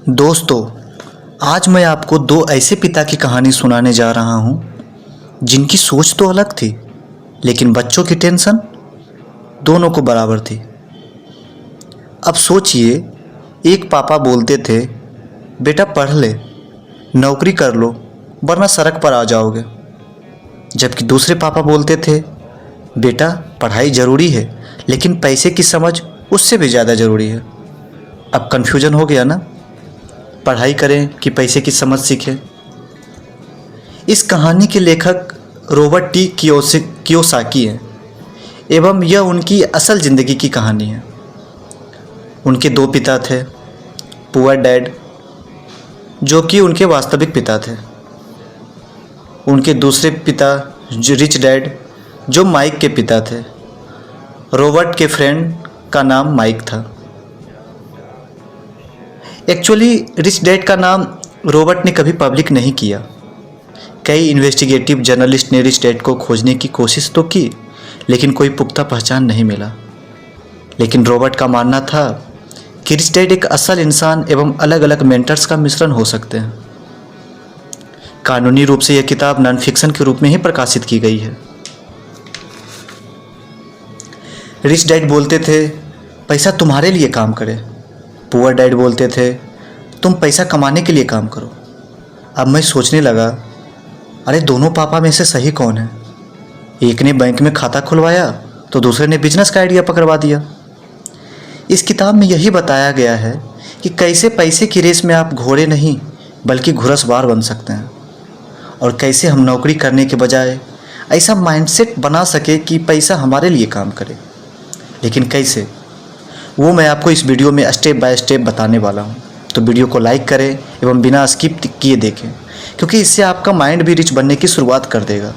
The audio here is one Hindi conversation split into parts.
दोस्तों, आज मैं आपको दो ऐसे पिता की कहानी सुनाने जा रहा हूँ जिनकी सोच तो अलग थी, लेकिन बच्चों की टेंशन दोनों को बराबर थी। अब सोचिए, एक पापा बोलते थे, बेटा पढ़ ले, नौकरी कर लो, वरना सड़क पर आ जाओगे। जबकि दूसरे पापा बोलते थे, बेटा पढ़ाई ज़रूरी है, लेकिन पैसे की समझ उससे भी ज़्यादा ज़रूरी है। अब कन्फ्यूजन हो गया ना? पढ़ाई करें कि पैसे की समझ सीखें? इस कहानी के लेखक रॉबर्ट टी कियोसाकी हैं एवं यह उनकी असल ज़िंदगी की कहानी है। उनके दो पिता थे, पुअर डैड जो कि उनके वास्तविक पिता थे, उनके दूसरे पिता जो रिच डैड जो माइक के पिता थे। रॉबर्ट के फ्रेंड का नाम माइक था। एक्चुअली रिच डैड का नाम रॉबर्ट ने कभी पब्लिक नहीं किया। कई इन्वेस्टिगेटिव जर्नलिस्ट ने रिच डैड को खोजने की कोशिश तो की, लेकिन कोई पुख्ता पहचान नहीं मिला। लेकिन रॉबर्ट का मानना था कि रिच डैड एक असल इंसान एवं अलग अलग मेंटर्स का मिश्रण हो सकते हैं। कानूनी रूप से यह किताब नॉन फिक्शन के रूप में ही प्रकाशित की गई है। रिच डैड बोलते थे, पैसा तुम्हारे लिए काम करे। पुअर डैड बोलते थे, तुम पैसा कमाने के लिए काम करो। अब मैं सोचने लगा, अरे दोनों पापा में से सही कौन है? एक ने बैंक में खाता खुलवाया तो दूसरे ने बिजनेस का आइडिया पकड़वा दिया। इस किताब में यही बताया गया है कि कैसे पैसे की रेस में आप घोड़े नहीं बल्कि घुड़सवार बन सकते हैं, और कैसे हम नौकरी करने के बजाय ऐसा माइंडसेट बना सके कि पैसा हमारे लिए काम करे। लेकिन कैसे, वो मैं आपको इस वीडियो में स्टेप बाय स्टेप बताने वाला हूँ। तो वीडियो को लाइक करें एवं बिना स्किप किए देखें, क्योंकि इससे आपका माइंड भी रिच बनने की शुरुआत कर देगा।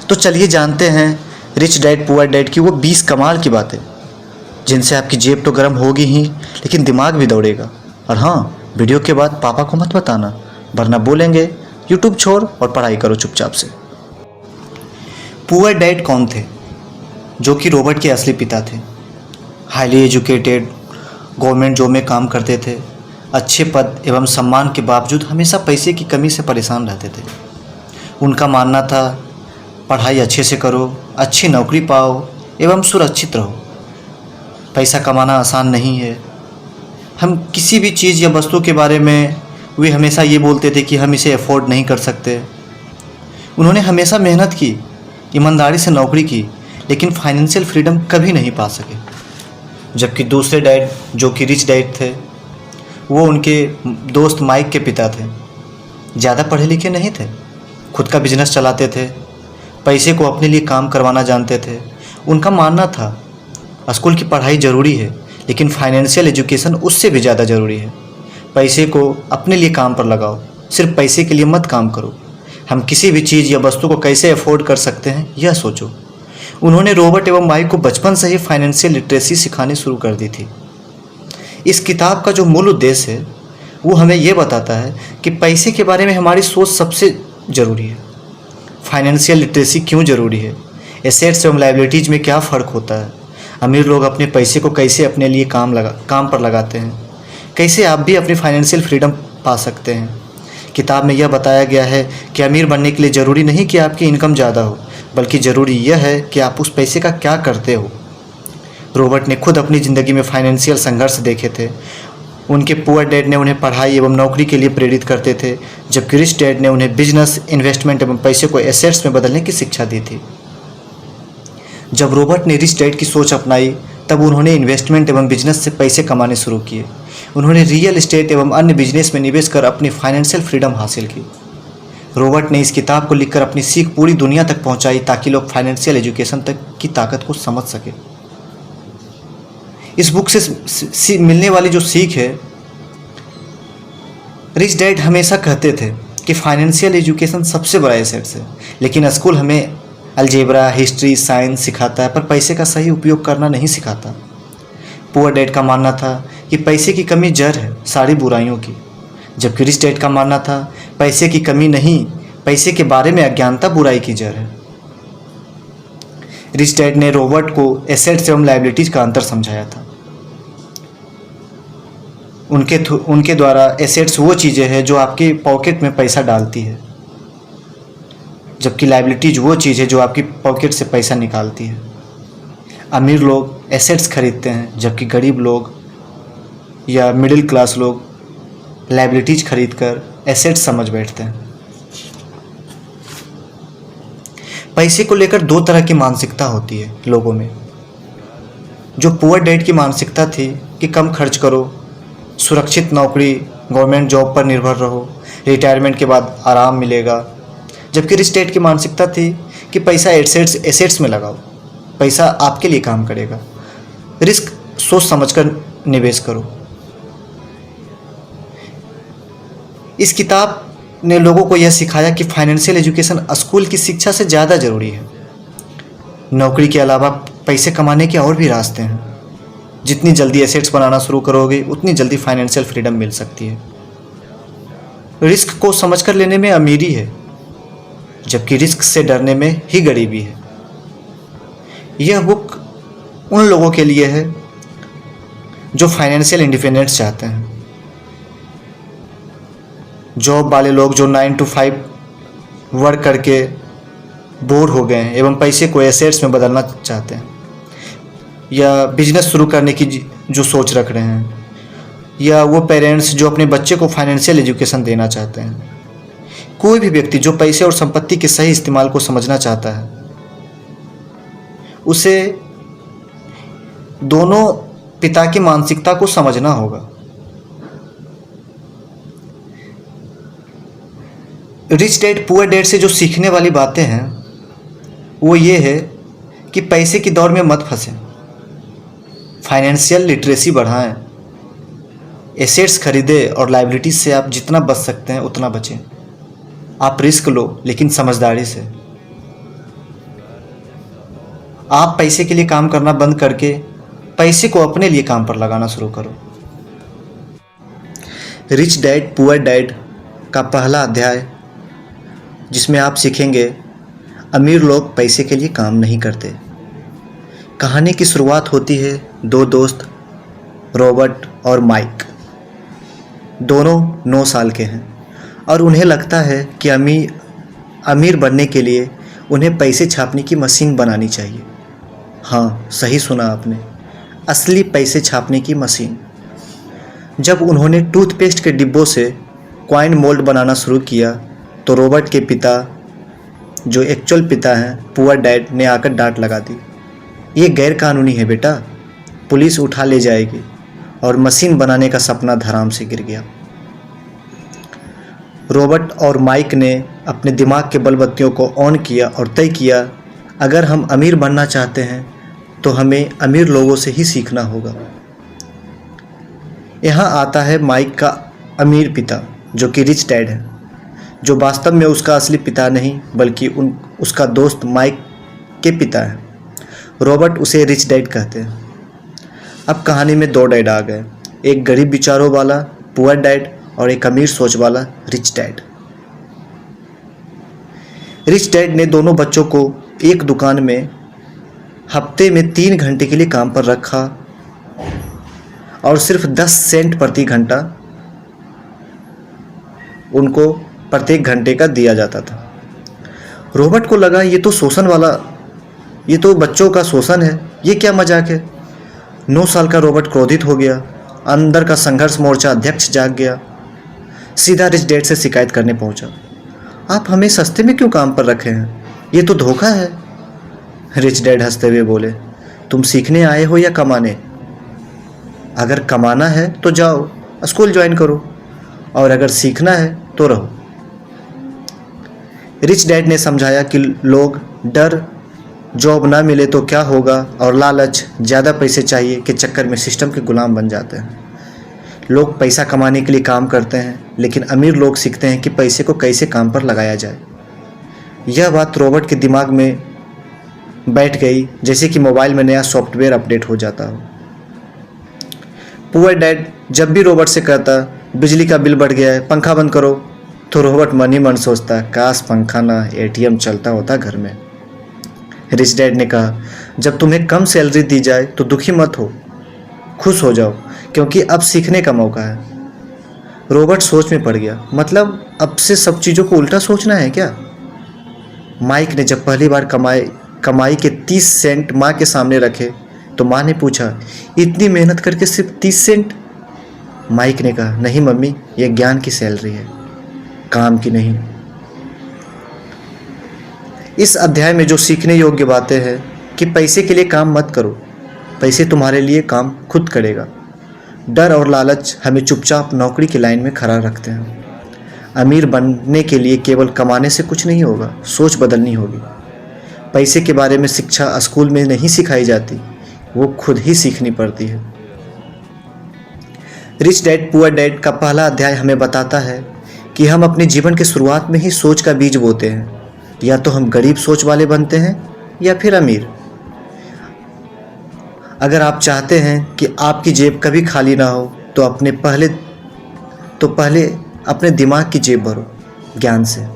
तो चलिए जानते हैं रिच डैड पुअर डैड की वो 20 कमाल की बातें, जिनसे आपकी जेब तो गर्म होगी ही, लेकिन दिमाग भी दौड़ेगा। और हाँ, वीडियो के बाद पापा को मत बताना, वरना बोलेंगे यूट्यूब छोड़ और पढ़ाई करो चुपचाप से। पुअर डैड कौन थे? जो कि रॉबर्ट के असली पिता थे। हाईली एजुकेटेड, गवर्नमेंट जॉब में काम करते थे। अच्छे पद एवं सम्मान के बावजूद हमेशा पैसे की कमी से परेशान रहते थे। उनका मानना था, पढ़ाई अच्छे से करो, अच्छी नौकरी पाओ एवं सुरक्षित रहो। पैसा कमाना आसान नहीं है। हम किसी भी चीज़ या वस्तु के बारे में वे हमेशा ये बोलते थे कि हम इसे अफोर्ड नहीं कर सकते। उन्होंने हमेशा मेहनत की, ईमानदारी से नौकरी की, लेकिन फाइनेंशियल फ्रीडम कभी नहीं पा सके। जबकि दूसरे डैड जो कि रिच डैड थे, वो उनके दोस्त माइक के पिता थे। ज़्यादा पढ़े लिखे नहीं थे, खुद का बिजनेस चलाते थे, पैसे को अपने लिए काम करवाना जानते थे। उनका मानना था, स्कूल की पढ़ाई ज़रूरी है, लेकिन फाइनेंशियल एजुकेशन उससे भी ज़्यादा ज़रूरी है। पैसे को अपने लिए काम पर लगाओ, सिर्फ पैसे के लिए मत काम करो। हम किसी भी चीज़ या वस्तु को कैसे अफोर्ड कर सकते हैं, यह सोचो। उन्होंने रॉबर्ट एवं माइक को बचपन से ही फाइनेंशियल लिटरेसी सिखानी शुरू कर दी थी। इस किताब का जो मूल उद्देश्य है, वो हमें ये बताता है कि पैसे के बारे में हमारी सोच सबसे ज़रूरी है। फाइनेंशियल लिटरेसी क्यों ज़रूरी है, एसेट्स एवं लायबिलिटीज़ में क्या फ़र्क होता है, अमीर लोग अपने पैसे को कैसे अपने लिए काम पर लगाते हैं, कैसे आप भी अपनी फाइनेंशियल फ्रीडम पा सकते हैं। किताब में यह बताया गया है कि अमीर बनने के लिए ज़रूरी नहीं कि आपकी इनकम ज़्यादा हो, बल्कि ज़रूरी यह है कि आप उस पैसे का क्या करते हो। रॉबर्ट ने खुद अपनी ज़िंदगी में फाइनेंशियल संघर्ष देखे थे। उनके पुअर डैड ने उन्हें पढ़ाई एवं नौकरी के लिए प्रेरित करते थे, जबकि रिच डैड ने उन्हें बिजनेस, इन्वेस्टमेंट एवं पैसे को एसेट्स में बदलने की शिक्षा दी थी। जब रॉबर्ट ने रिच डैड की सोच अपनाई, तब उन्होंने इन्वेस्टमेंट एवं बिजनेस से पैसे कमाने शुरू किए। उन्होंने रियल एस्टेट एवं अन्य बिजनेस में निवेश कर अपनी फाइनेंशियल फ्रीडम हासिल की। रॉबर्ट ने इस किताब को लिखकर अपनी सीख पूरी दुनिया तक पहुंचाई, ताकि लोग फाइनेंशियल एजुकेशन तक की ताकत को समझ सके। इस बुक से मिलने वाली जो सीख है, रिच डैड हमेशा कहते थे कि फाइनेंशियल एजुकेशन सबसे बड़ा एसेट्स है, लेकिन स्कूल हमें अलजेब्रा, हिस्ट्री, साइंस सिखाता है, पर पैसे का सही उपयोग करना नहीं सिखाता। पुअर डैड का मानना था कि पैसे की कमी जड़ है सारी बुराइयों की, जबकि रिच डैड का मानना था, पैसे की कमी नहीं, पैसे के बारे में अज्ञानता बुराई की जड़ है। रिच डैड ने रॉबर्ट को एसेट्स एवं लायबिलिटीज का अंतर समझाया था। उनके द्वारा एसेट्स वो चीज़ें हैं जो आपके पॉकेट में पैसा डालती है, जबकि लायबिलिटीज वो चीज़ है जो आपकी पॉकेट से पैसा निकालती है। अमीर लोग एसेट्स खरीदते हैं, जबकि गरीब लोग या मिडिल क्लास लोग लायबिलिटीज खरीद कर एसेट्स समझ बैठते हैं। पैसे को लेकर दो तरह की मानसिकता होती है लोगों में। जो पुअर डैड की मानसिकता थी कि कम खर्च करो, सुरक्षित नौकरी, गवर्नमेंट जॉब पर निर्भर रहो, रिटायरमेंट के बाद आराम मिलेगा। जबकि रिच डैड की मानसिकता थी कि पैसा एसेट्स में लगाओ, पैसा आपके लिए काम करेगा, रिस्क सोच समझकर निवेश करो। इस किताब ने लोगों को यह सिखाया कि फाइनेंशियल एजुकेशन स्कूल की शिक्षा से ज़्यादा ज़रूरी है। नौकरी के अलावा पैसे कमाने के और भी रास्ते हैं। जितनी जल्दी एसेट्स बनाना शुरू करोगे उतनी जल्दी फाइनेंशियल फ्रीडम मिल सकती है। रिस्क को समझकर लेने में अमीरी है, जबकि रिस्क से डरने में ही गरीबी है। यह बुक उन लोगों के लिए है जो फाइनेंशियल इंडिपेंडेंस चाहते हैं। जॉब वाले लोग जो 9 to 5 वर्क करके बोर हो गए हैं एवं पैसे को एसेट्स में बदलना चाहते हैं, या बिजनेस शुरू करने की जो सोच रख रहे हैं, या वो पेरेंट्स जो अपने बच्चे को फाइनेंशियल एजुकेशन देना चाहते हैं। कोई भी व्यक्ति जो पैसे और संपत्ति के सही इस्तेमाल को समझना चाहता है, उसे दोनों पिता की मानसिकता को समझना होगा। रिच डैड पुअर डैड से जो सीखने वाली बातें हैं वो ये है कि पैसे की दौड़ में मत फंसें, फाइनेंशियल लिटरेसी बढ़ाएं, एसेट्स खरीदें और लायबिलिटीज से आप जितना बच सकते हैं उतना बचें। आप रिस्क लो लेकिन समझदारी से। आप पैसे के लिए काम करना बंद करके पैसे को अपने लिए काम पर लगाना शुरू करो। रिच डैड पुअर डैड का पहला अध्याय, जिसमें आप सीखेंगे अमीर लोग पैसे के लिए काम नहीं करते। कहानी की शुरुआत होती है दो दोस्त रॉबर्ट और माइक। दोनों 9 साल के हैं और उन्हें लगता है कि अमीर बनने के लिए उन्हें पैसे छापने की मशीन बनानी चाहिए। हाँ, सही सुना आपने, असली पैसे छापने की मशीन। जब उन्होंने टूथपेस्ट के डिब्बों से कॉइन मोल्ड बनाना शुरू किया तो रॉबर्ट के पिता, जो एक्चुअल पिता हैं पुअर डैड, ने आकर डांट लगा दी। ये गैर कानूनी है बेटा, पुलिस उठा ले जाएगी। और मशीन बनाने का सपना धराम से गिर गया। रॉबर्ट और माइक ने अपने दिमाग के बल्बत्तियों को ऑन किया और तय किया, अगर हम अमीर बनना चाहते हैं तो हमें अमीर लोगों से ही सीखना होगा। यहाँ आता है माइक का अमीर पिता, जो कि रिच डैड है, जो वास्तव में उसका असली पिता नहीं बल्कि उसका दोस्त माइक के पिता है। रॉबर्ट उसे रिच डैड कहते हैं। अब कहानी में 2 डैड आ गए, एक गरीब विचारों वाला पुअर डैड और एक अमीर सोच वाला रिच डैड। रिच डैड ने दोनों बच्चों को एक दुकान में हफ्ते में 3 घंटे के लिए काम पर रखा और सिर्फ 10 सेंट प्रति घंटा उनको प्रत्येक घंटे का दिया जाता था। रॉबर्ट को लगा ये तो बच्चों का शोषण है, ये क्या मजाक है। 9 साल का रॉबर्ट क्रोधित हो गया। अंदर का संघर्ष मोर्चा अध्यक्ष जाग गया। सीधा रिच डैड से शिकायत करने पहुंचा, आप हमें सस्ते में क्यों काम पर रखे हैं, ये तो धोखा है। रिच डैड हंसते हुए बोले, तुम सीखने आए हो या कमाने? अगर कमाना है तो जाओ स्कूल ज्वाइन करो, और अगर सीखना है तो रहो। रिच डैड ने समझाया कि लोग डर, जॉब ना मिले तो क्या होगा, और लालच, ज़्यादा पैसे चाहिए के चक्कर में सिस्टम के गुलाम बन जाते हैं। लोग पैसा कमाने के लिए काम करते हैं, लेकिन अमीर लोग सीखते हैं कि पैसे को कैसे काम पर लगाया जाए। यह बात रॉबर्ट के दिमाग में बैठ गई जैसे कि मोबाइल में नया सॉफ्टवेयर अपडेट हो जाता हो। पुअर डैड जब भी रॉबर्ट से कहता, बिजली का बिल बढ़ गया है, पंखा बंद करो, तो रॉबर्ट मन ही मन सोचता, काश पंखा ना, एटीएम चलता होता घर में। रिच डैड ने कहा, जब तुम्हें कम सैलरी दी जाए तो दुखी मत हो, खुश हो जाओ, क्योंकि अब सीखने का मौका है। रॉबर्ट सोच में पड़ गया। मतलब अब से सब चीज़ों को उल्टा सोचना है क्या? माइक ने जब पहली बार कमाई के 30 सेंट माँ के सामने रखे तो माँ ने पूछा, इतनी मेहनत करके सिर्फ 30 सेंट? माइक ने कहा, नहीं मम्मी, यह ज्ञान की सैलरी है, काम की नहीं। इस अध्याय में जो सीखने योग्य बातें हैं कि पैसे के लिए काम मत करो, पैसे तुम्हारे लिए काम खुद करेगा। डर और लालच हमें चुपचाप नौकरी की लाइन में खड़ा रखते हैं। अमीर बनने के लिए केवल कमाने से कुछ नहीं होगा, सोच बदलनी होगी। पैसे के बारे में शिक्षा स्कूल में नहीं सिखाई जाती, वो खुद ही सीखनी पड़ती है। रिच डैड पुअर डैड का पहला अध्याय हमें बताता है कि हम अपने जीवन के शुरुआत में ही सोच का बीज बोते हैं। या तो हम गरीब सोच वाले बनते हैं या फिर अमीर। अगर आप चाहते हैं कि आपकी जेब कभी खाली ना हो तो पहले अपने दिमाग की जेब भरो ज्ञान से।